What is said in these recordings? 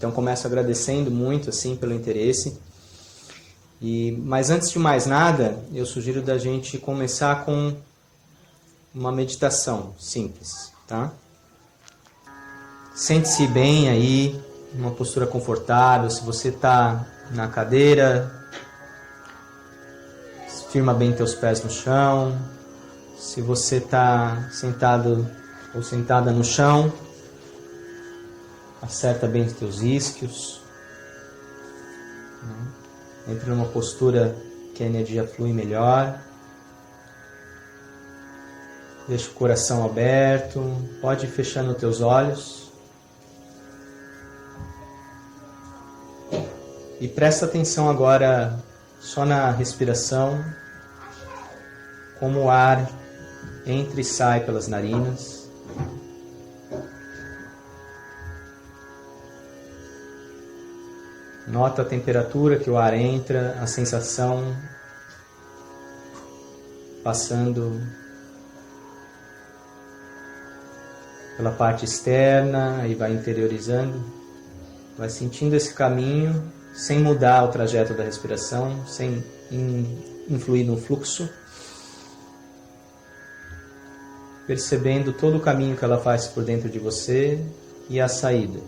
Então começo agradecendo muito assim pelo interesse. Mas antes de mais nada, eu sugiro da gente começar com uma meditação simples, tá? Sente-se bem aí, uma postura confortável. Se você está na cadeira, firma bem teus pés no chão. Se você está sentado ou sentada no chão, acerta bem os teus isquios. Entre numa postura que a energia flui melhor. Deixa o coração aberto. Pode ir fechando os teus olhos. E presta atenção agora só na respiração. Como o ar entra e sai pelas narinas. Nota a temperatura que o ar entra, a sensação passando pela parte externa e vai interiorizando. Vai sentindo esse caminho sem mudar o trajeto da respiração, sem influir no fluxo. Percebendo todo o caminho que ela faz por dentro de você e a saída.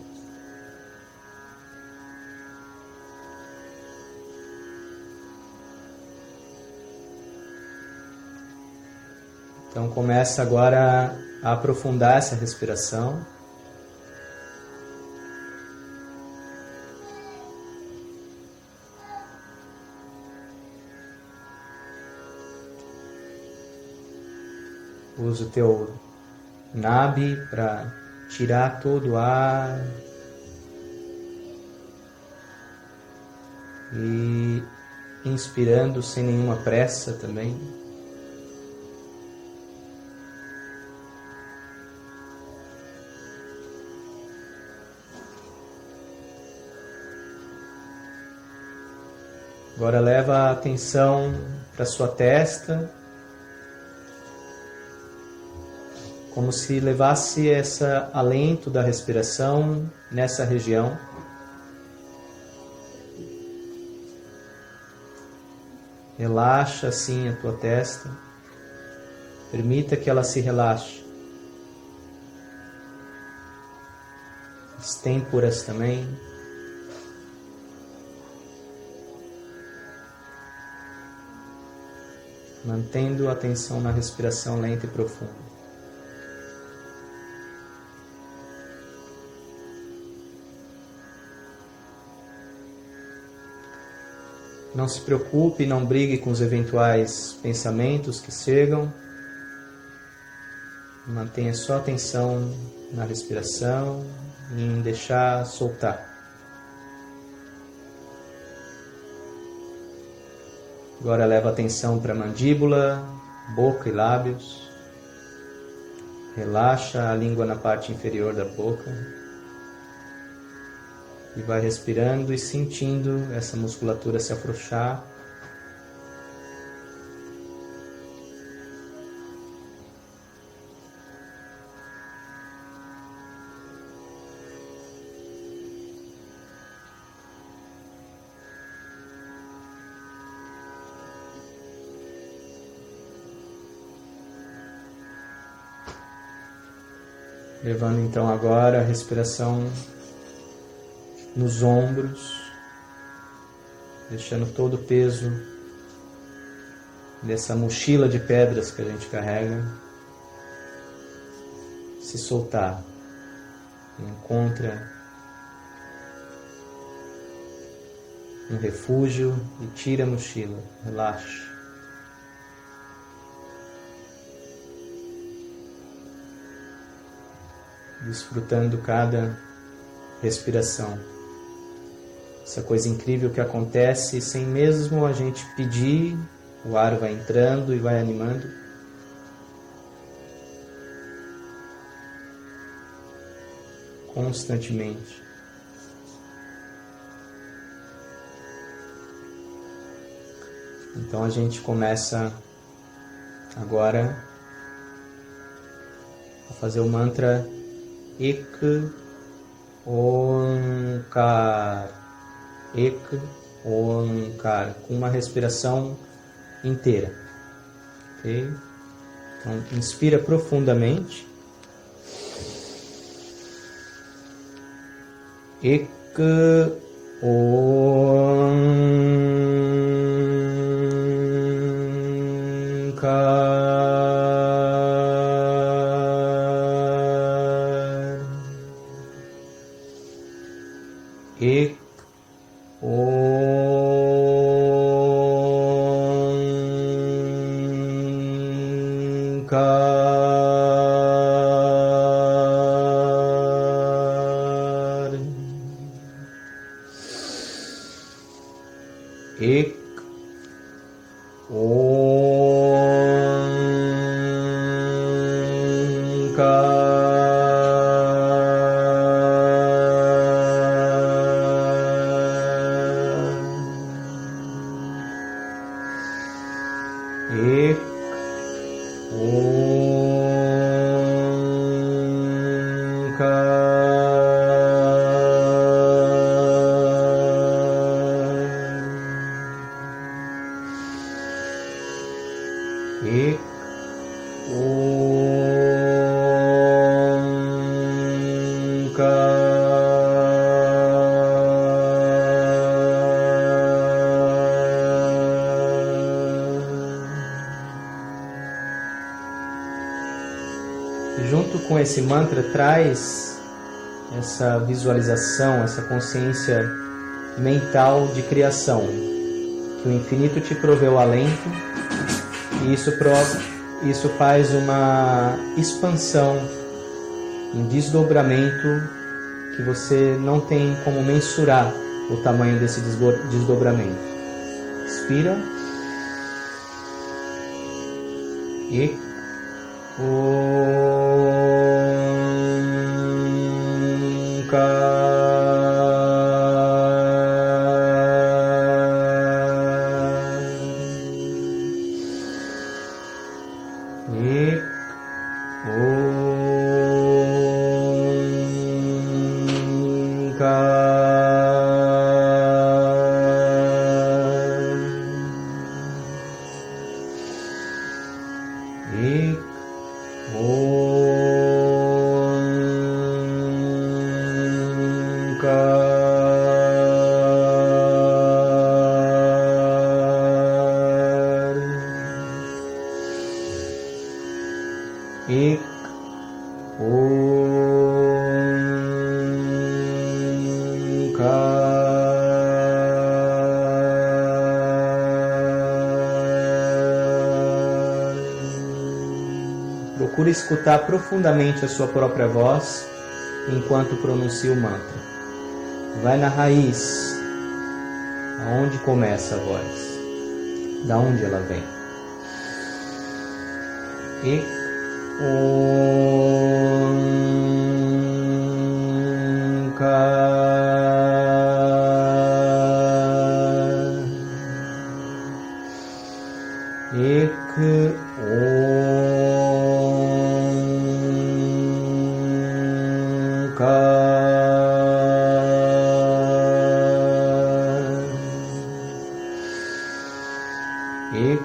Então começa agora a aprofundar essa respiração. Usa o teu nabi para tirar todo o ar. E inspirando sem nenhuma pressa também. Agora leva a atenção para sua testa, como se levasse esse alento da respiração nessa região. Relaxa assim a tua testa, permita que ela se relaxe. As têmporas também. Mantendo a atenção na respiração lenta e profunda. Não se preocupe, não brigue com os eventuais pensamentos que chegam. Mantenha só atenção na respiração e em deixar soltar. Agora leva a atenção para a mandíbula, boca e lábios. Relaxa a língua na parte inferior da boca. E vai respirando e sentindo essa musculatura se afrouxar. Levando então agora a respiração nos ombros, deixando todo o peso dessa mochila de pedras que a gente carrega se soltar. Encontra um refúgio e tira a mochila, relaxa. Desfrutando cada respiração. Essa coisa incrível que acontece sem mesmo a gente pedir, o ar vai entrando e vai animando. Constantemente. Então a gente começa agora a fazer o mantra Ek Onkar, Ek, Onkar, com uma respiração inteira. Ok? Então, inspira profundamente. Ek, Onkar, Ek, Ek, Ek, Ek, Junto com esse mantra, traz essa visualização, essa consciência mental de criação, que o infinito te proveu alento, e isso faz uma expansão, um desdobramento que você não tem como mensurar o tamanho desse desdobramento. Inspira. E Ek, Procure escutar profundamente a sua própria voz enquanto pronuncia o mantra. Vai na raiz, aonde começa a voz, da onde ela vem. Ek, Onkar, Ek, Onkar, Ek, Ek,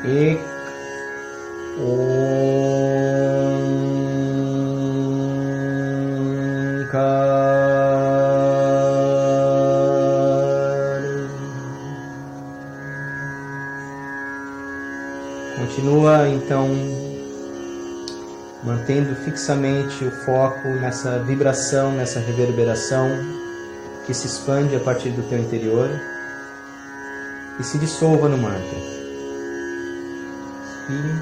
Ek, Continua então mantendo fixamente o foco nessa vibração, nessa reverberação que se expande a partir do teu interior e se dissolva no mantra. Inspire.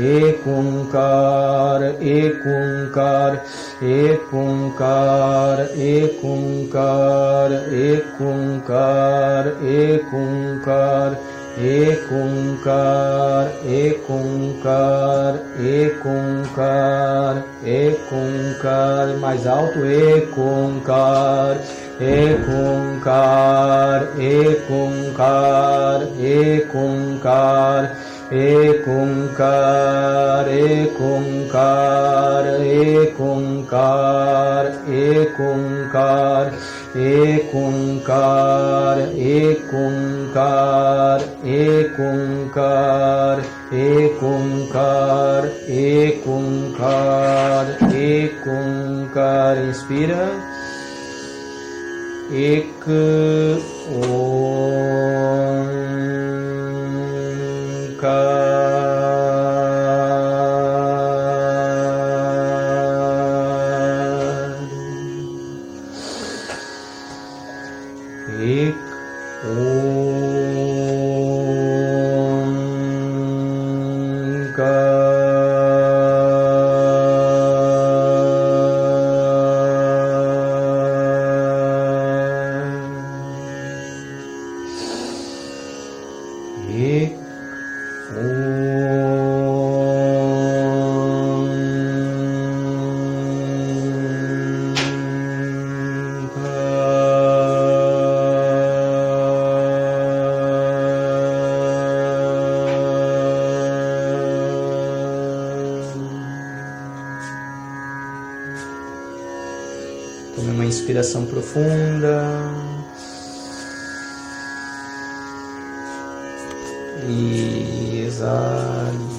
ek onkar, ek onkar, ek onkar, ek onkar, ek onkar, ek onkar, ek onkar, ek onkar, ek onkar, ek onkar, mais alto, ek onkar, ek onkar, ek onkar, ek onkar, ek onkar, ek onkar, ek onkar, ek onkar, ek onkar, ek onkar, ek onkar, ek onkar, ek onkar, ek onkar, inspira, ek tome uma inspiração profunda e exale.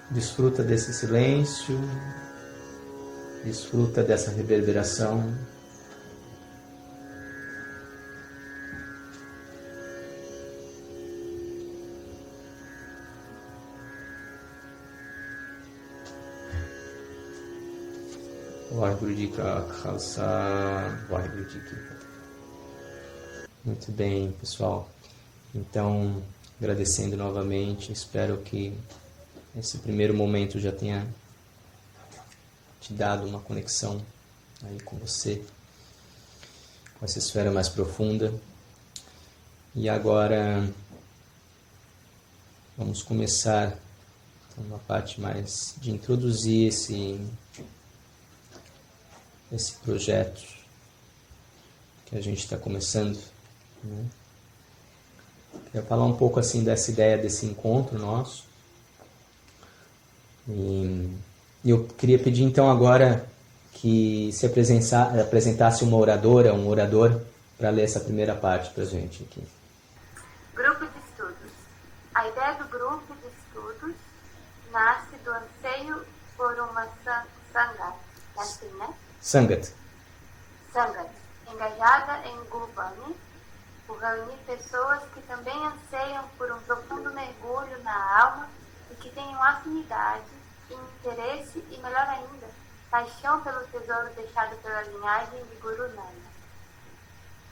Desfruta desse silêncio, desfruta dessa reverberação. Vaheguru Ji Ka Khalsa, Vaheguru Ji Ki Fateh. Muito bem, pessoal. Então, agradecendo novamente, espero que esse primeiro momento já tenha te dado uma conexão aí com você, com essa esfera mais profunda. E agora vamos começar uma parte mais de introduzir esse projeto que a gente está começando, né? Queria falar um pouco assim dessa ideia desse encontro nosso. E eu queria pedir então agora que se apresentasse uma oradora, um orador, para ler essa primeira parte para a gente aqui. Grupo de estudos. A ideia do grupo de estudos nasce do anseio por uma sangat, é assim, né? Sangat. Sangat, engajada em Gurbani, por reunir pessoas que também anseiam por um profundo mergulho na alma e que tenham afinidade, interesse e, melhor ainda, paixão pelo tesouro deixado pela linhagem de Guru Nanak.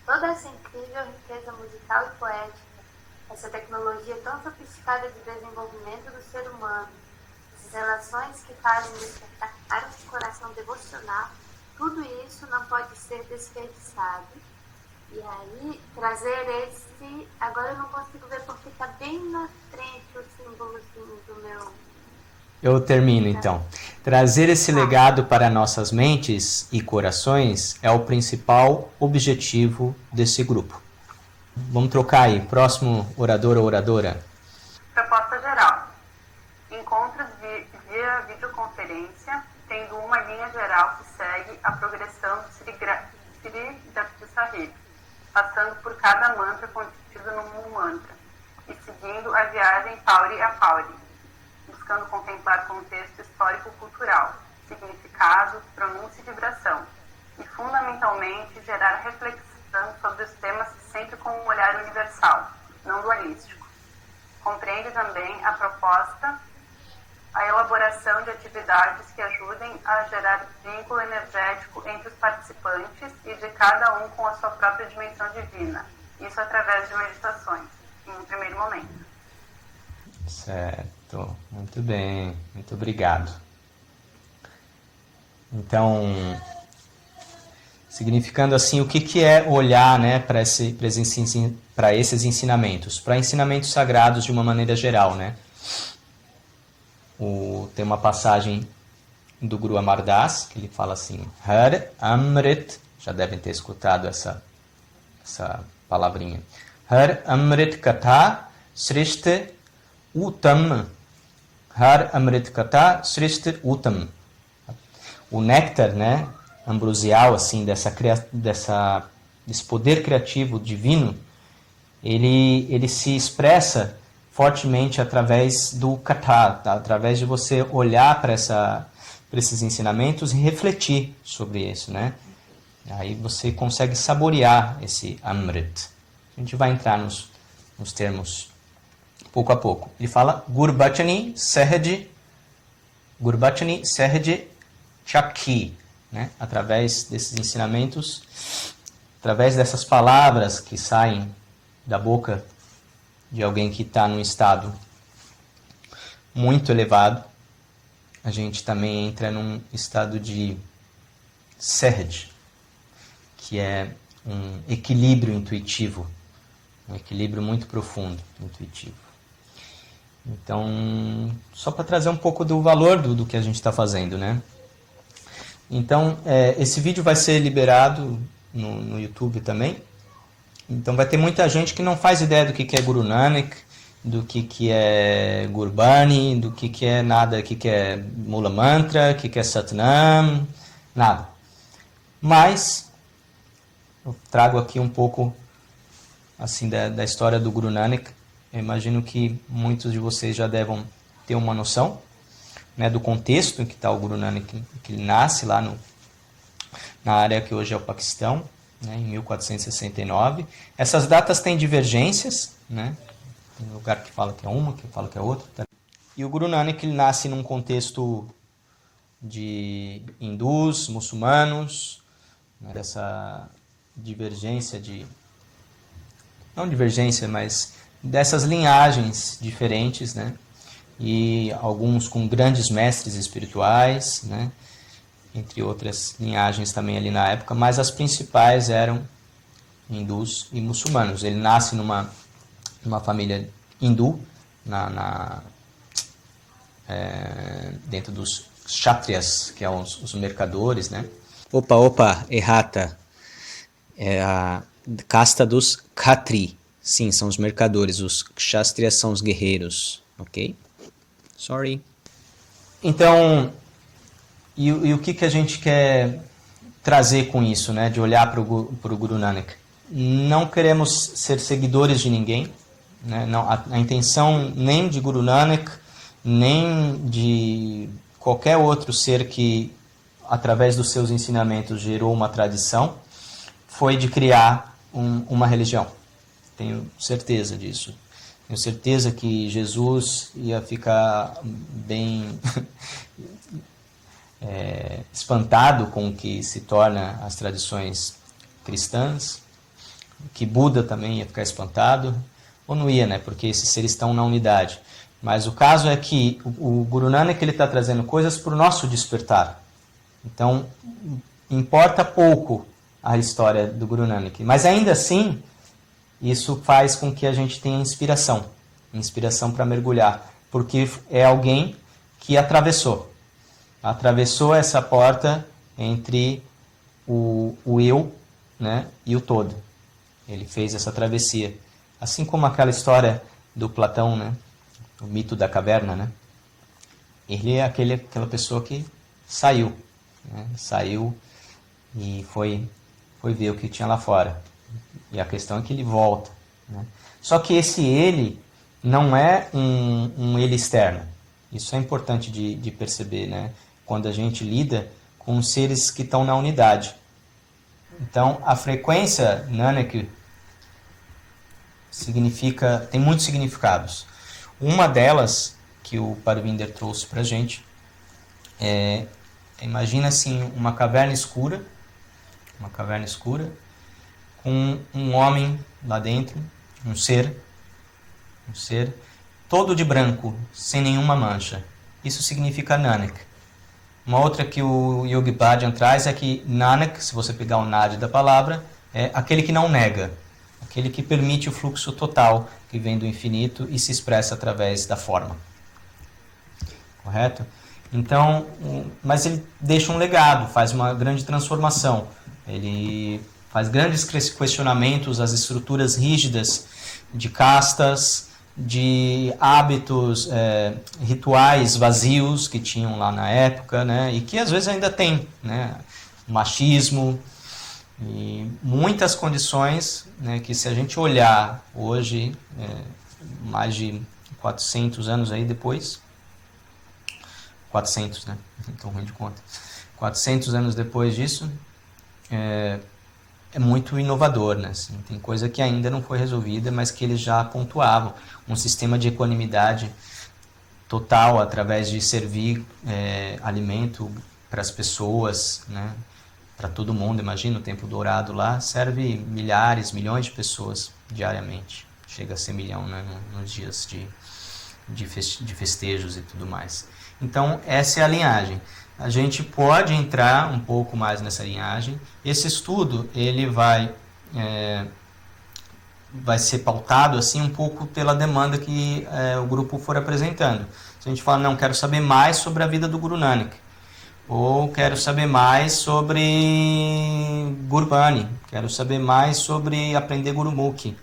Toda essa incrível riqueza musical e poética, essa tecnologia tão sofisticada de desenvolvimento do ser humano, essas relações que fazem despertar o coração devocional, tudo isso não pode ser desperdiçado. E aí, trazer esse... Agora eu não consigo ver porque está bem na frente o símbolozinho do meu... Eu termino então. Trazer esse legado para nossas mentes e corações é o principal objetivo desse grupo. Vamos trocar aí. Próximo orador ou oradora. Proposta geral. Encontros via videoconferência, tendo uma linha geral que segue a progressão do Sri Japji Sahib, passando por cada mantra contido num mantra e seguindo a viagem Pauri a Pauri, buscando contemplar contexto histórico-cultural, significado, pronúncia e vibração, e fundamentalmente gerar reflexão sobre os temas sempre com um olhar universal, não dualístico. Compreende também a proposta, a elaboração de atividades que ajudem a gerar vínculo energético entre os participantes e de cada um com a sua própria dimensão divina. Isso através de meditações, em um primeiro momento. Certo, muito bem, muito obrigado. Então, significando assim, o que é olhar, né, para esses ensinamentos, para ensinamentos sagrados de uma maneira geral, né? Tem uma passagem do Guru Amar Das, que ele fala assim, Har Amrit, já devem ter escutado essa palavrinha, Har Amrit Katha Srishta Uttam, Har Amrit Katha Srishta Uttam. O néctar, né, ambrosial, assim, desse poder criativo divino, ele se expressa fortemente através do katha, tá? Através de você olhar para esses ensinamentos e refletir sobre isso, né? Aí você consegue saborear esse Amrit. A gente vai entrar nos termos pouco a pouco. Ele fala Gurbachani Sahaj Chakhi, né? Através desses ensinamentos, através dessas palavras que saem da boca de alguém que está num estado muito elevado, a gente também entra num estado de Sahaj, que é um equilíbrio intuitivo, um equilíbrio muito profundo, intuitivo. Então, só para trazer um pouco do valor do que a gente está fazendo, né? Então, esse vídeo vai ser liberado no YouTube também. Então, vai ter muita gente que não faz ideia do que é Guru Nanak, do que é Gurbani, do que é nada, o que é Mula Mantra, o que é Satnam, nada. Mas, eu trago aqui um pouco assim, da história do Guru Nanak. Eu imagino que muitos de vocês já devem ter uma noção, né, do contexto em que está o Guru Nanak, que ele nasce lá na área que hoje é o Paquistão, né, em 1469. Essas datas têm divergências, né? Tem lugar que fala que é uma, que fala que é outra. Tá? E o Guru Nanak ele nasce num contexto de hindus, muçulmanos, né, dessa divergência não divergência, mas dessas linhagens diferentes, né? E alguns com grandes mestres espirituais, né? Entre outras linhagens também ali na época, mas as principais eram hindus e muçulmanos. Ele nasce numa família hindu, dentro dos kshatriyas, que são os mercadores, né? Opa, errata. É a casta dos khatri. Sim, são os mercadores. Os kshatriyas são os guerreiros, ok? Sorry. Então, e o que a gente quer trazer com isso, né? De olhar para o Guru Nanak? Não queremos ser seguidores de ninguém, né? Não, a intenção nem de Guru Nanak, nem de qualquer outro ser que, através dos seus ensinamentos, gerou uma tradição, foi de criar uma religião. Tenho certeza disso. Tenho certeza que Jesus ia ficar bem espantado com o que se torna as tradições cristãs, que Buda também ia ficar espantado, ou não ia, né? Porque esses seres estão na unidade. Mas o caso é que o Guru Nanak está trazendo coisas para o nosso despertar. Então, importa pouco a história do Guru Nanak. Mas ainda assim, isso faz com que a gente tenha inspiração para mergulhar, porque é alguém que atravessou essa porta entre o eu, né, e o todo. Ele fez essa travessia. Assim como aquela história do Platão, né, o mito da caverna, né? Ele é aquela pessoa que saiu, né, saiu e foi ver o que tinha lá fora. E a questão é que ele volta, né? Só que esse ele não é um ele externo. Isso é importante de perceber, né? Quando a gente lida com seres que estão na unidade. Então, a frequência Nanak tem muitos significados. Uma delas que o Parvinder trouxe para a gente imagina assim uma caverna escura com um homem lá dentro, um ser todo de branco, sem nenhuma mancha. Isso significa Nanak. Uma outra que o Yogi Bhajan traz é que Nanak, se você pegar o Nad da palavra, é aquele que não nega, aquele que permite o fluxo total que vem do infinito e se expressa através da forma. Correto? Então, mas ele deixa um legado, faz uma grande transformação. Ele faz grandes questionamentos às estruturas rígidas de castas, de hábitos, rituais vazios que tinham lá na época, né? E que às vezes ainda tem, né? Machismo e muitas condições, né? Que se a gente olhar hoje, mais de 400 anos aí depois, 400, né? Estou ruim de conta. 400 anos depois disso, é muito inovador, né? Assim, tem coisa que ainda não foi resolvida, mas que eles já pontuavam. Um sistema de equanimidade total através de servir alimento para as pessoas, né? Para todo mundo. Imagina o Templo Dourado lá, serve milhares, milhões de pessoas diariamente. Chega a ser milhão, né? Nos dias de festejos e tudo mais. Então, essa é a linhagem. A gente pode entrar um pouco mais nessa linhagem. Esse estudo ele vai ser pautado assim um pouco pela demanda que o grupo for apresentando. Se a gente fala, não, quero saber mais sobre a vida do Guru Nanak, ou quero saber mais sobre Gurbani, quero saber mais sobre aprender Gurumukhi,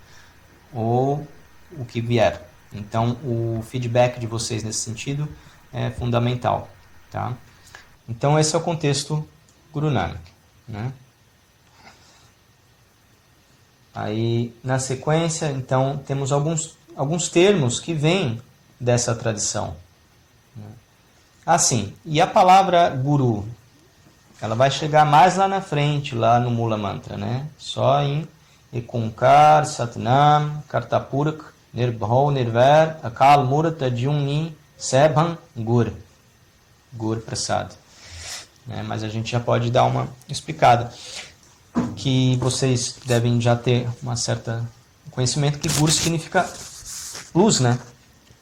ou o que vier. Então, o feedback de vocês nesse sentido é fundamental, tá? Então, esse é o contexto Guru Nanak, né? Aí, na sequência, então, temos alguns termos que vêm dessa tradição. Assim, e a palavra Guru, ela vai chegar mais lá na frente, lá no Mula Mantra, né? Só em Ekunkar, Satnam, Kartapurak, Nirbhau, Nirvair, Akal Murat, Ajuni, Sebham, Gur. Gur Prasad. Mas a gente já pode dar uma explicada, que vocês devem já ter uma certa conhecimento que Guru significa luz, né?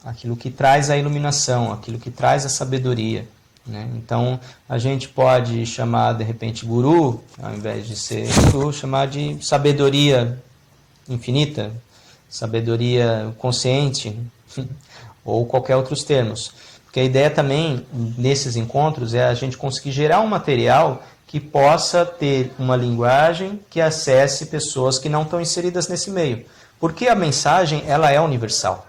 Aquilo que traz a iluminação, aquilo que traz a sabedoria, né? Então a gente pode chamar de repente Guru, ao invés de ser Guru, chamar de sabedoria infinita, sabedoria consciente, ou qualquer outros termos. Porque a ideia também, nesses encontros, é a gente conseguir gerar um material que possa ter uma linguagem que acesse pessoas que não estão inseridas nesse meio. Porque a mensagem, ela é universal.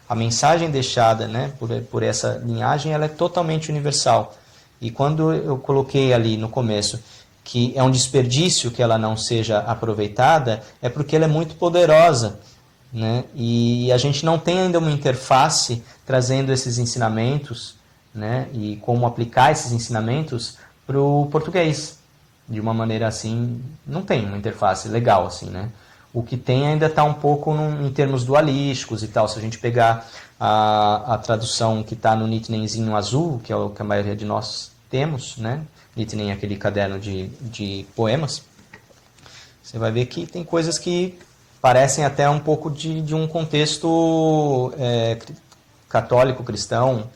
A mensagem deixada, né, por essa linhagem, ela é totalmente universal. E quando eu coloquei ali no começo que é um desperdício que ela não seja aproveitada, é porque ela é muito poderosa, né? E a gente não tem ainda uma interface trazendo esses ensinamentos, né? E como aplicar esses ensinamentos para o português. De uma maneira assim, não tem uma interface legal assim, né? O que tem ainda está um pouco em termos dualísticos e tal. Se a gente pegar a tradução que está no Nitnenzinho azul, que é o que a maioria de nós temos, né? Nitnen é aquele caderno de poemas. Você vai ver que tem coisas que parecem até um pouco de um contexto católico, cristão,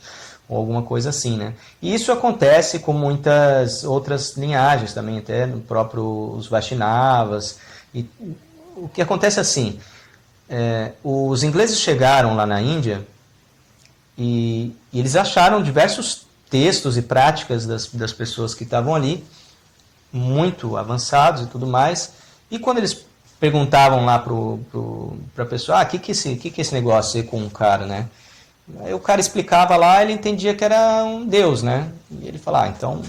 ou alguma coisa assim, né? E isso acontece com muitas outras linhagens também, até no próprio os Vaishnavas. E o que acontece assim, os ingleses chegaram lá na Índia e eles acharam diversos textos e práticas das pessoas que estavam ali, muito avançados e tudo mais, e quando eles perguntavam lá para a pessoa, o que é esse negócio aí com o cara, né? Aí o cara explicava lá, ele entendia que era um Deus, né? E ele falava, então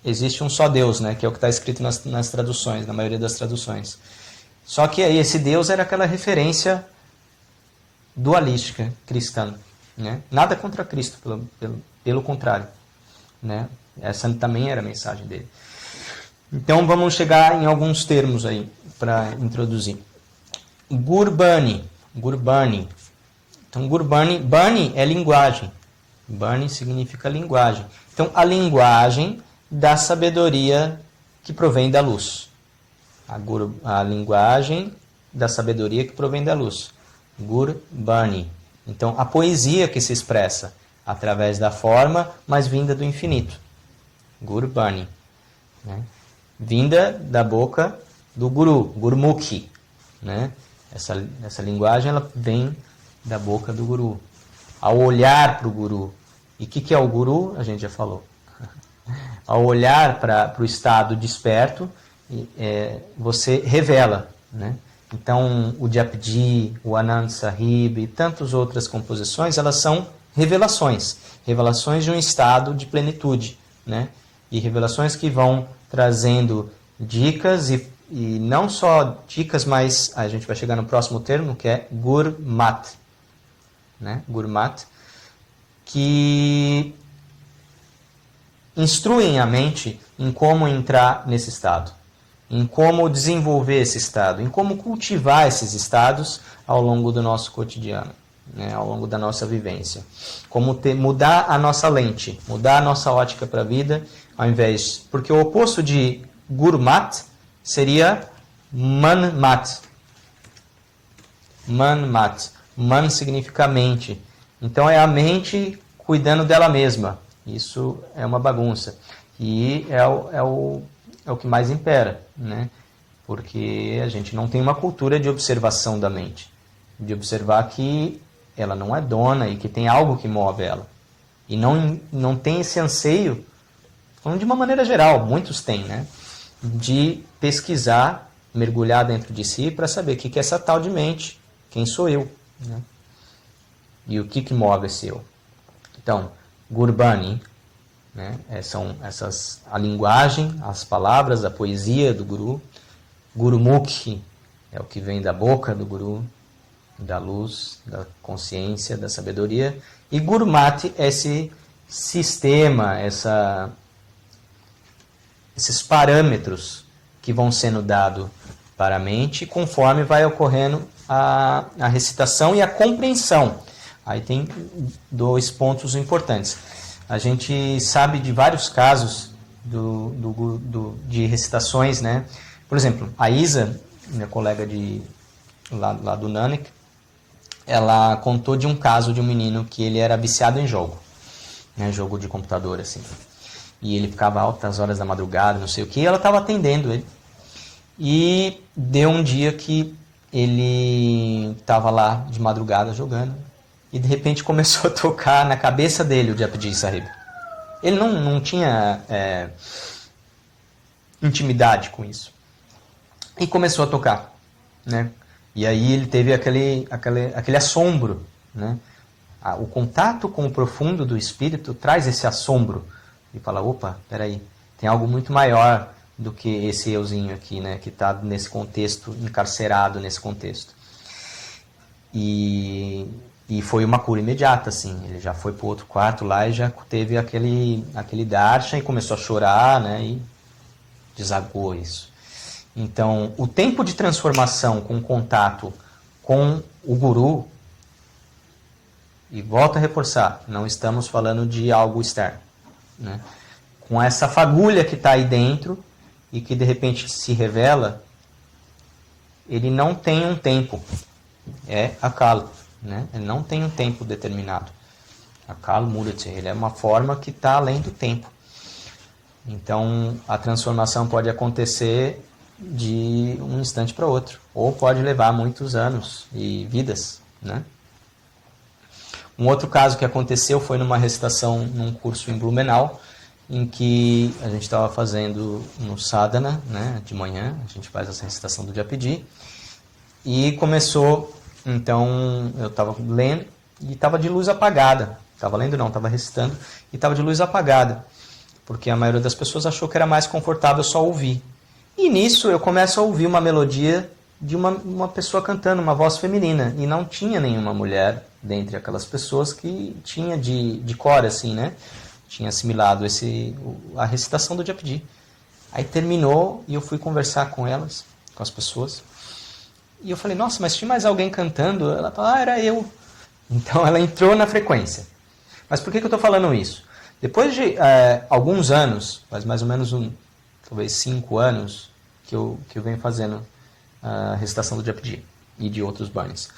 existe um só Deus, né? Que é o que está escrito nas traduções, na maioria das traduções. Só que aí esse Deus era aquela referência dualística cristã, né? Nada contra Cristo, pelo contrário, né? Essa também era a mensagem dele. Então vamos chegar em alguns termos aí para introduzir. Gurbani. Então, Gurbani, Bani é linguagem. Bani significa linguagem. Então, a linguagem da sabedoria que provém da luz. A linguagem da sabedoria que provém da luz. Gurbani. Então, a poesia que se expressa através da forma, mas vinda do infinito. Gurbani. Né? Vinda da boca do Guru, Gurmukhi. Né? Essa linguagem ela vem da boca do Guru. Ao olhar para o Guru. E o que é o Guru? A gente já falou. Ao olhar para o estado desperto, você revela. Né? Então, o Japji, o Anand Sahib e tantas outras composições, elas são revelações. Revelações de um estado de plenitude. Né? E revelações que vão trazendo dicas e não só dicas, mas a gente vai chegar no próximo termo, que é Gurmat. Né? Gurmat, que instruem a mente em como entrar nesse estado, em como desenvolver esse estado, em como cultivar esses estados ao longo do nosso cotidiano, né? Ao longo da nossa vivência. Como mudar a nossa lente, mudar a nossa ótica para a vida, ao invés... Porque o oposto de Gurmat seria Manmat. Manmat. Man significa mente. Então é a mente cuidando dela mesma. Isso é uma bagunça. E é o que mais impera, né? Porque a gente não tem uma cultura de observação da mente. De observar que ela não é dona e que tem algo que move ela. E não tem esse anseio, falando de uma maneira geral, muitos têm, né? De pesquisar, mergulhar dentro de si para saber o que é essa tal de mente, quem sou eu. Né? E o que move esse eu? Então, Gurbani, né? São a linguagem, as palavras, a poesia do Guru. Gurumukhi é o que vem da boca do Guru, da luz, da consciência, da sabedoria. E Gurmati é esse sistema, esses parâmetros que vão sendo dados para a mente conforme vai ocorrendo a recitação e a compreensão. Aí tem 2 pontos importantes. A gente sabe de vários casos de recitações, né? Por exemplo, a Isa, minha colega lá do Nanak, ela contou de um caso de um menino que ele era viciado em jogo, né? Jogo de computador, assim. E ele ficava altas horas da madrugada, não sei o que, e ela estava atendendo ele. E deu um dia que ele estava lá de madrugada jogando e de repente começou a tocar na cabeça dele o Japji Sahib. Ele não tinha intimidade com isso. E começou a tocar, né? E aí ele teve aquele assombro, né? O contato com o profundo do espírito traz esse assombro. E fala, opa, peraí, tem algo muito maior do que esse euzinho aqui, né, que está nesse contexto, encarcerado nesse contexto. E foi uma cura imediata, assim. Ele já foi para o outro quarto lá e já teve aquele darshan e começou a chorar, né, e desagou isso. Então, o tempo de transformação com contato com o Guru, e volto a reforçar, não estamos falando de algo externo, né? Com essa fagulha que está aí dentro e que de repente se revela, ele não tem um tempo, é akala, né? Ele não tem um tempo determinado. Akala Murati, ele é uma forma que está além do tempo. Então a transformação pode acontecer de um instante para outro, ou pode levar muitos anos e vidas, né? Um outro caso que aconteceu foi numa recitação num curso em Blumenau, em que a gente estava fazendo no sadhana, né, de manhã, a gente faz essa recitação do Japji, e começou, então eu estava lendo e estava de luz apagada, estava lendo não, estava recitando, e estava de luz apagada, porque a maioria das pessoas achou que era mais confortável só ouvir. E nisso eu começo a ouvir uma melodia de uma pessoa cantando, uma voz feminina, e não tinha nenhuma mulher dentre aquelas pessoas que tinha de cor, assim, né? Tinha assimilado a recitação do Japji. Aí terminou e eu fui conversar com elas, com as pessoas, E eu falei, nossa, mas tinha mais alguém cantando? Ela falou, era eu. Então ela entrou na frequência. Mas por que eu estou falando isso? Depois de alguns anos, faz mais ou menos talvez 5 anos, que eu venho fazendo a recitação do Japji e de outros banhos.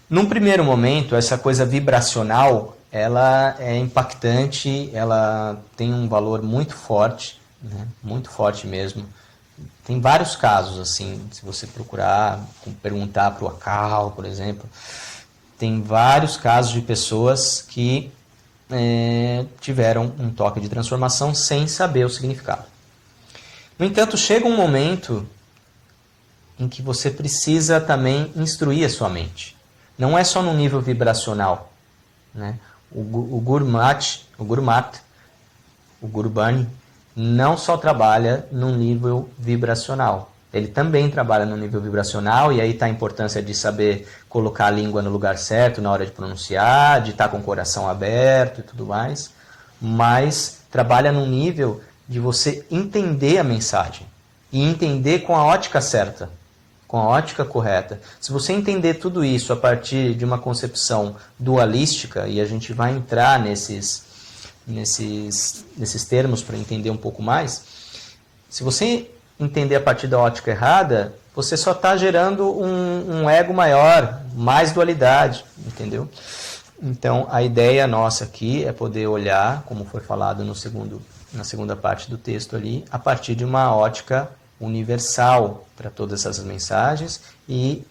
Num primeiro momento, essa coisa vibracional, ela é impactante, ela tem um valor muito forte, né? Muito forte mesmo. Tem vários casos, assim, se você procurar, perguntar para o Akal, por exemplo, tem vários casos de pessoas que tiveram um toque de transformação sem saber o significado. No entanto, chega um momento em que você precisa também instruir a sua mente. Não é só no nível vibracional, né? O Gurmat, o Gurbani, não só trabalha no nível vibracional. Ele também trabalha no nível vibracional, e aí está a importância de saber colocar a língua no lugar certo na hora de pronunciar, de estar com o coração aberto e tudo mais. Mas trabalha no nível de você entender a mensagem e entender com a ótica certa, com a ótica correta. Se você entender tudo isso a partir de uma concepção dualística, e a gente vai entrar nesses termos para entender um pouco mais, se você entender a partir da ótica errada, você só está gerando um ego maior, mais dualidade, entendeu? Então, a ideia nossa aqui é poder olhar, como foi falado na segunda parte do texto ali, a partir de uma ótica universal para todas essas mensagens e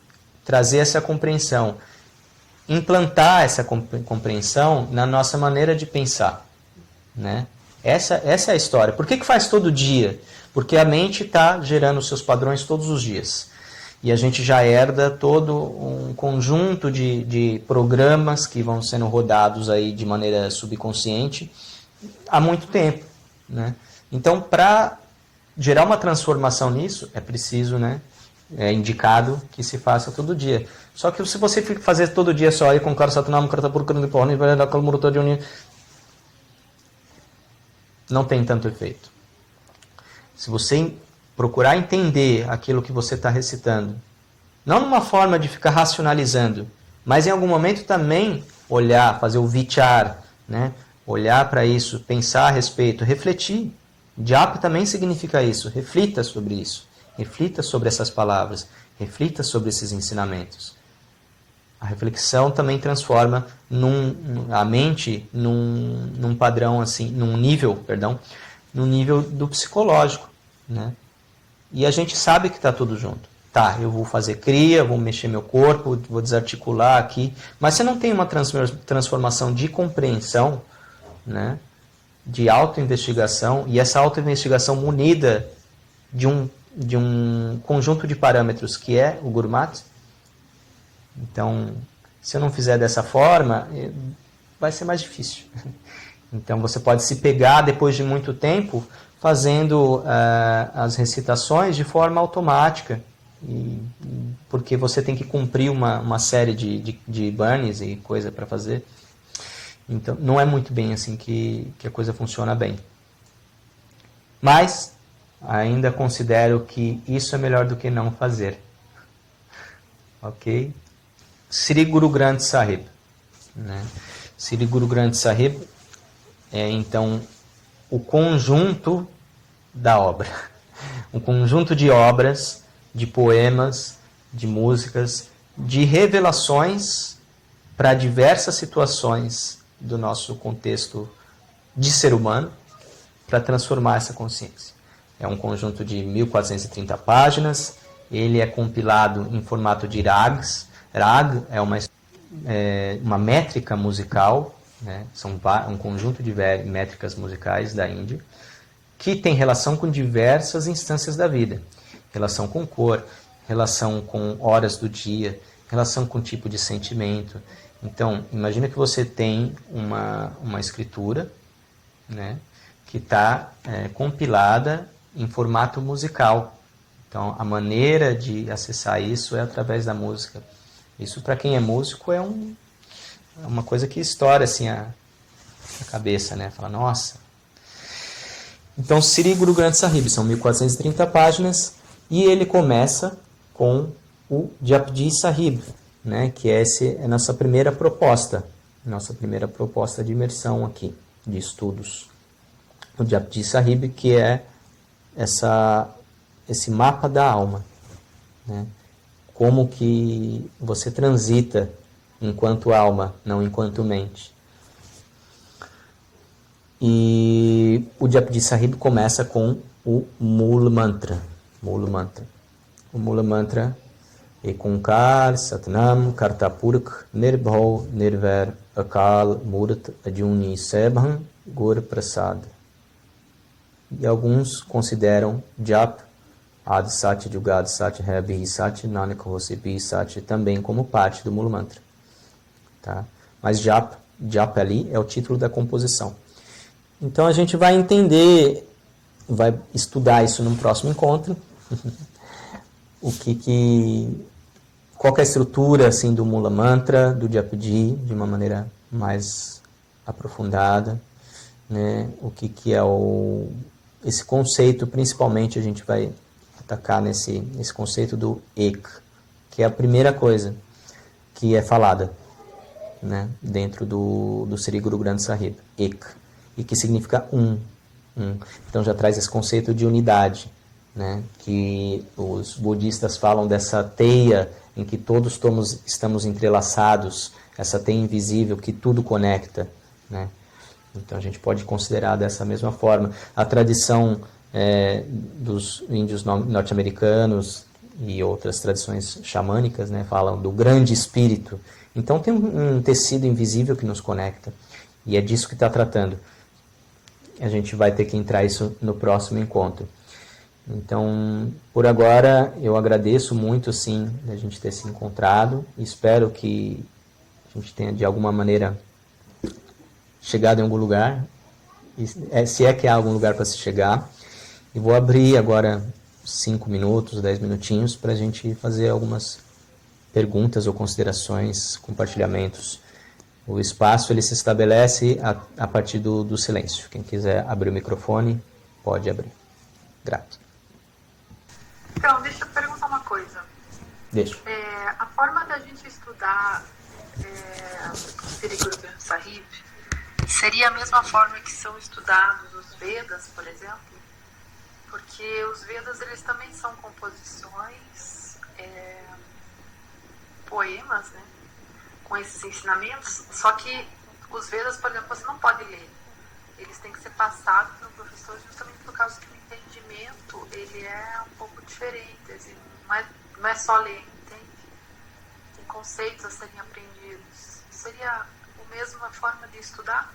trazer essa compreensão, implantar essa compreensão na nossa maneira de pensar, né? Essa é a história. Por que faz todo dia? Porque a mente está gerando seus padrões todos os dias. E a gente já herda todo um conjunto de programas que vão sendo rodados aí de maneira subconsciente há muito tempo, né? Então, para gerar uma transformação nisso, é preciso, né? É indicado que se faça todo dia. Só que se você fazer todo dia só aí com não tem tanto efeito. Se você procurar entender aquilo que você está recitando, não numa forma de ficar racionalizando, mas em algum momento também olhar, fazer o vichar, né? Olhar para isso, pensar a respeito, refletir. Japa também significa isso. Reflita sobre isso. Reflita sobre essas palavras. Reflita sobre esses ensinamentos. A reflexão também transforma a mente num padrão assim, num nível do psicológico, né? E a gente sabe que está tudo junto. Tá, eu vou fazer cria, vou mexer meu corpo, vou desarticular aqui, mas você não tem uma transformação de compreensão, né? De autoinvestigação, e essa autoinvestigação munida de um conjunto de parâmetros que é o Gurmat. Então, se eu não fizer dessa forma, vai ser mais difícil. Então, você pode se pegar depois de muito tempo fazendo as recitações de forma automática, porque você tem que cumprir uma série de burns e coisa para fazer. Então, não é muito bem assim que a coisa funciona bem. Mas, ainda considero que isso é melhor do que não fazer. Ok? Sri Guru Granth Sahib, né? Sri Guru Granth Sahib é, então, o conjunto da obra. Um conjunto de obras, de poemas, de músicas, de revelações para diversas situações do nosso contexto de ser humano, para transformar essa consciência. É um conjunto de 1430 páginas, ele é compilado em formato de rags. Rag é uma métrica musical, né? São um conjunto de métricas musicais da Índia, que tem relação com diversas instâncias da vida. Relação com cor, relação com horas do dia, relação com tipo de sentimento. Então, imagina que você tem uma escritura, né, que está compilada em formato musical. Então, a maneira de acessar isso é através da música. Isso, para quem é músico, é uma coisa que estoura assim, a cabeça, né? Fala, nossa. Então, Sri Guru Granth Sahib, são 1430 páginas, e ele começa com o Japji Sahib, né, que é a nossa primeira proposta de imersão aqui, de estudos. O Japji Sahib, que é esse mapa da alma, né? Como que você transita enquanto alma, não enquanto mente. E o Japji Sahib começa com o Mula Mantra. O Mula Mantra Ekunkar, Satnam, Kartapurk, Nirbhav, Nirvair, Akal, Murt, Ajuni, Sebham, Gur Prasad. E alguns consideram Jap, Ad Sat, Jugad Sat, Rebi Sat, Nanak Hosebi Sat também como parte do Mula Mantra. Tá? Mas Jap ali é o título da composição. Então a gente vai entender, vai estudar isso num próximo encontro. Qual que é a estrutura assim, do Mula Mantra, do Japji, de uma maneira mais aprofundada, né? O que é esse conceito, principalmente a gente vai atacar nesse conceito do Ek, que é a primeira coisa que é falada, né? Dentro do Sri Guru Granth Sahib, Ek, e que significa um. Então já traz esse conceito de unidade, né? Que os budistas falam dessa teia em que todos estamos entrelaçados, essa teia invisível que tudo conecta, né? Então a gente pode considerar dessa mesma forma. A tradição dos índios norte-americanos e outras tradições xamânicas, né, falam do grande espírito. Então tem um tecido invisível que nos conecta, e é disso que está tratando. A gente vai ter que entrar isso no próximo encontro. Então, por agora, eu agradeço muito, sim, a gente ter se encontrado. Espero que a gente tenha, de alguma maneira, chegado em algum lugar, se é que há algum lugar para se chegar. E vou abrir agora 5 minutos, 10 minutinhos, para a gente fazer algumas perguntas ou considerações, compartilhamentos. O espaço ele se estabelece a partir do silêncio. Quem quiser abrir o microfone, pode abrir. Grato. Então, deixa eu perguntar uma coisa. Deixa. A forma da gente estudar Sri Guru Granth Sahib seria a mesma forma que são estudados os Vedas, por exemplo? Porque os Vedas, eles também são composições, poemas, né? Com esses ensinamentos, só que os Vedas, por exemplo, você não pode ler. Eles têm que ser passados pelo professor justamente por causa que o entendimento ele é um pouco diferente, assim, não é só ler, entende? Tem conceitos a serem aprendidos. Seria a mesma forma de estudar?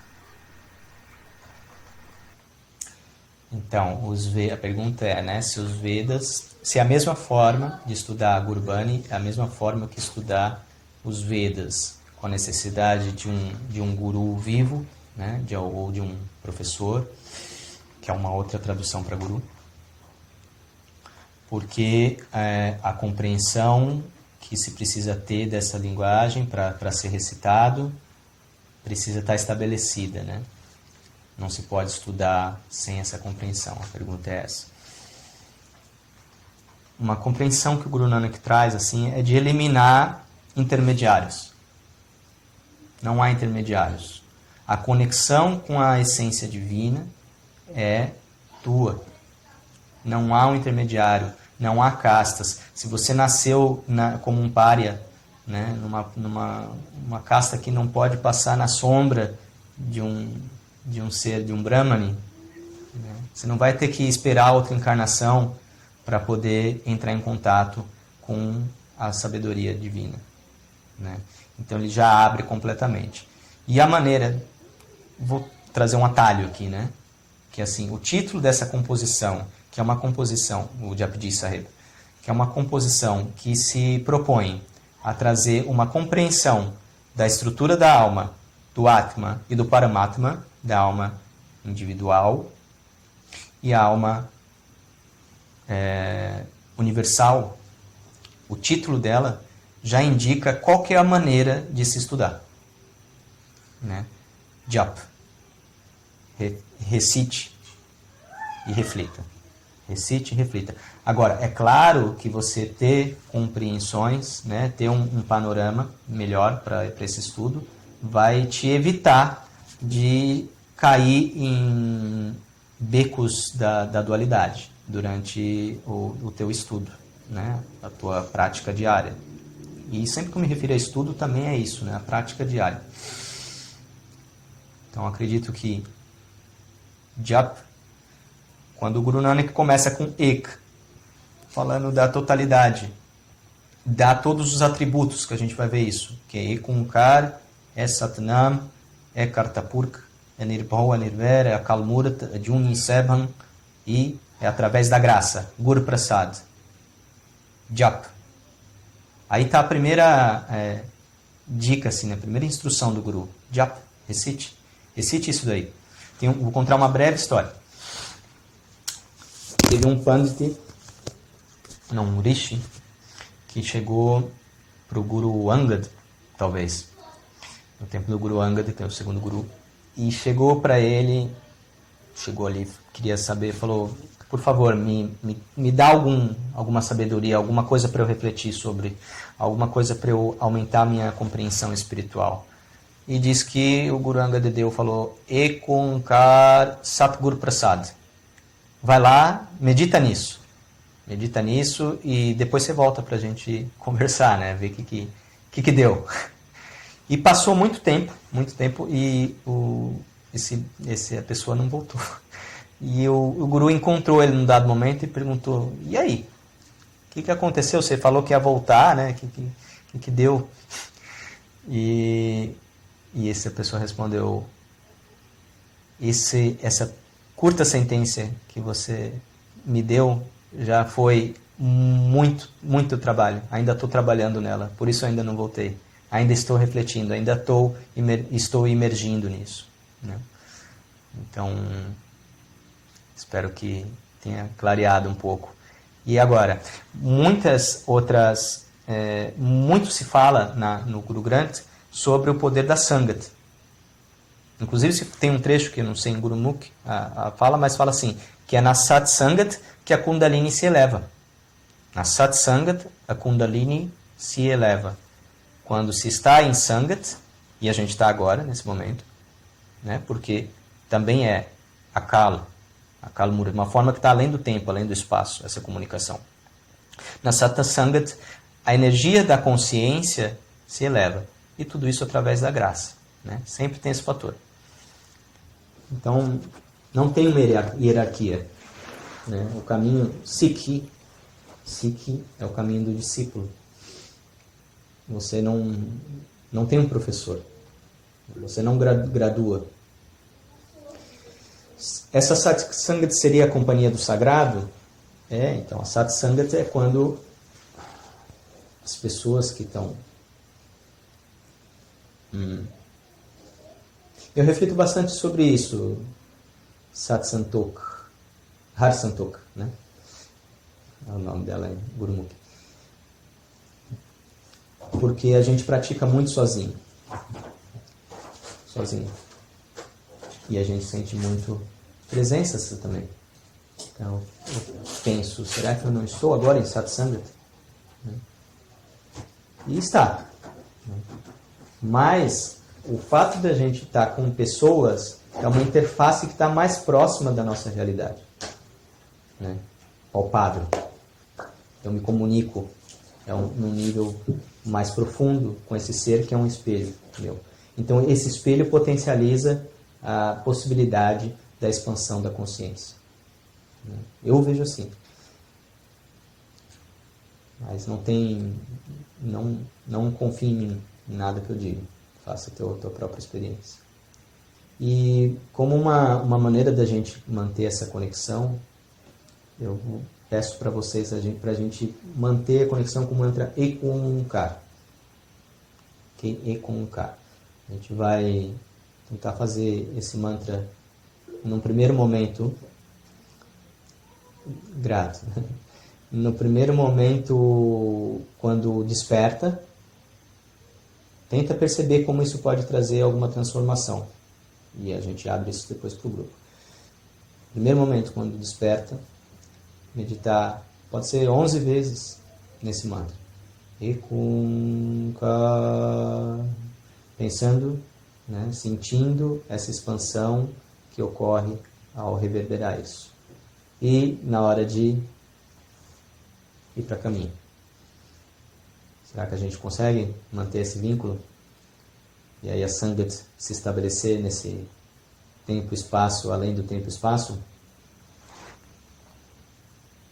Então, a pergunta é, né, se é a mesma forma de estudar a Gurbani, é a mesma forma que estudar os Vedas, com a necessidade de um guru vivo, né, ou de um professor, que é uma outra tradução para guru, porque a compreensão que se precisa ter dessa linguagem para ser recitado precisa estar estabelecida, né? Não se pode estudar sem essa compreensão. A pergunta é essa. Uma compreensão que o Guru Nanak traz assim, é de eliminar intermediários. Não há intermediários. A conexão com a essência divina é tua. Não há um intermediário, não há castas. Se você nasceu como um pária, né, numa casta que não pode passar na sombra de um ser, de um Brahmani, né, você não vai ter que esperar outra encarnação para poder entrar em contato com a sabedoria divina, né? Então ele já abre completamente. E a maneira, vou trazer um atalho aqui, né? Que assim, o título dessa composição, que é uma composição, o Japji Sahib, que é uma composição que se propõe a trazer uma compreensão da estrutura da alma, do Atma e do Paramatma, da alma individual e a alma universal. O título dela já indica qual que é a maneira de se estudar, né? Jap, recite e reflita. Recite e reflita. Agora, é claro que você ter compreensões, né, ter um panorama melhor para esse estudo, vai te evitar de cair em becos da dualidade durante o teu estudo, né, a tua prática diária. E sempre que eu me refiro a estudo, também é isso, né, a prática diária. Então, acredito que Jap, quando o Guru Nanak começa com Ek, falando da totalidade, dá todos os atributos, que a gente vai ver isso, que é Ekunkar, é Satnam, é Kartapurk, é Nirbhau, é Nirvair, é Akalmurat, é Juni Sebham, e é através da graça, Gur Prasad, Jap. Aí está a primeira dica, assim, a primeira instrução do Guru, Jap, recite isso daí. Vou contar uma breve história. Teve um Pandit, um Rishi, que chegou para o Guru Angad, talvez, no tempo do Guru Angad, que é o segundo Guru, e chegou para ele, chegou ali, queria saber, falou, por favor, me dá alguma sabedoria, alguma coisa para eu refletir sobre, alguma coisa para eu aumentar a minha compreensão espiritual. E diz que o Guru Angad Dev falou, Ekunkar Satgur Prasad. Vai lá, medita nisso e depois você volta para a gente conversar, né? Ver o que deu. E passou muito tempo e a pessoa não voltou. E o Guru encontrou ele num dado momento e perguntou, e aí? O que aconteceu? Você falou que ia voltar, né? O que deu? E essa pessoa respondeu, essa curta sentença que você me deu já foi muito, muito trabalho. Ainda estou trabalhando nela, por isso ainda não voltei. Ainda estou refletindo, ainda estou imergindo nisso, né? Então, espero que tenha clareado um pouco. E agora, muitas outras... muito se fala no Guru Granth sobre o poder da Sangat. Inclusive, tem um trecho que eu não sei em Gurumukh fala, mas fala assim, que é na Sat Sangat que a Kundalini se eleva. Na Sat Sangat, a Kundalini se eleva. Quando se está em Sangat, e a gente está agora, nesse momento, né, porque também é Akal Mura, uma forma que está além do tempo, além do espaço, essa comunicação. Na Sat Sangat, a energia da consciência se eleva. E tudo isso através da graça, né? Sempre tem esse fator. Então, não tem uma hierarquia, né? O caminho Sikhi é o caminho do discípulo. Você não tem um professor. Você não gradua. Essa Satsangat seria a companhia do sagrado? Então a Satsangat é quando as pessoas que estão... Eu reflito bastante sobre isso, Satsantok, Harsantok, né? É o nome dela em Gurumukh. Porque a gente pratica muito sozinho. E a gente sente muito presença também. Então, eu penso, será que eu não estou agora em Satsangat? E está. Mas o fato de a gente estar com pessoas é uma interface que está mais próxima da nossa realidade, né? Palpável. Eu me comunico num nível mais profundo com esse ser que é um espelho meu. Então esse espelho potencializa a possibilidade da expansão da consciência. Eu vejo assim. Mas não confie em mim, em nada que eu digo. Faça a tua própria experiência. E como uma maneira da gente manter essa conexão, eu peço para vocês, para a gente manter a conexão com o mantra Ekunkar. Ekunkar. A gente vai tentar fazer esse mantra num primeiro momento grato. No primeiro momento, quando desperta, tenta perceber como isso pode trazer alguma transformação. E a gente abre isso depois para o grupo. Primeiro momento, quando desperta, meditar, pode ser 11 vezes nesse mantra. Ekunka, pensando, né, sentindo essa expansão que ocorre ao reverberar isso. E na hora de ir para caminho. Será que a gente consegue manter esse vínculo? E aí a Sangat se estabelecer nesse tempo e espaço, além do tempo e espaço?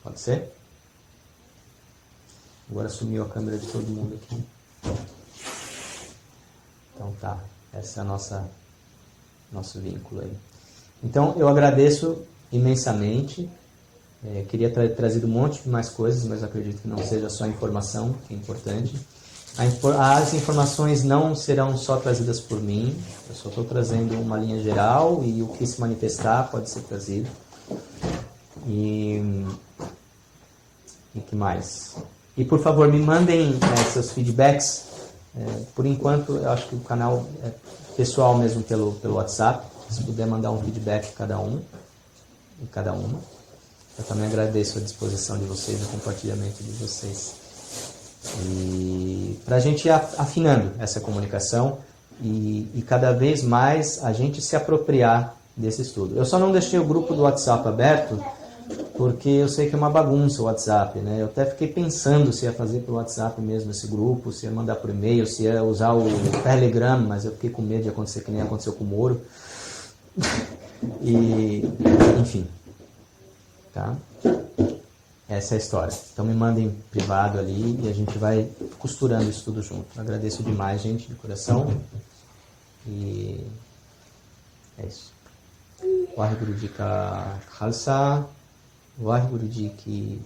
Pode ser? Agora sumiu a câmera de todo mundo aqui. Então tá, esse é nosso vínculo aí. Então eu agradeço imensamente. Queria ter trazido um monte de mais coisas, mas acredito que não seja só informação, que é importante. As informações não serão só trazidas por mim, eu só estou trazendo uma linha geral e o que se manifestar pode ser trazido. E que mais? E por favor, me mandem seus feedbacks. Por enquanto, eu acho que o canal é pessoal mesmo pelo WhatsApp. Se puder mandar um feedback cada um e cada uma. Eu também agradeço a disposição de vocês, o compartilhamento de vocês. E para a gente ir afinando essa comunicação e cada vez mais a gente se apropriar desse estudo. Eu só não deixei o grupo do WhatsApp aberto porque eu sei que é uma bagunça o WhatsApp, né? Eu até fiquei pensando se ia fazer pelo WhatsApp mesmo esse grupo, se ia mandar por e-mail, se ia usar o Telegram, mas eu fiquei com medo de acontecer que nem aconteceu com o Moro. E, enfim. Tá? Essa é a história. Então me mandem privado ali e a gente vai costurando isso tudo junto. Agradeço demais, gente, de coração. E é isso. Waheguru Ji Ka Khalsa, Waheguru Ji Ki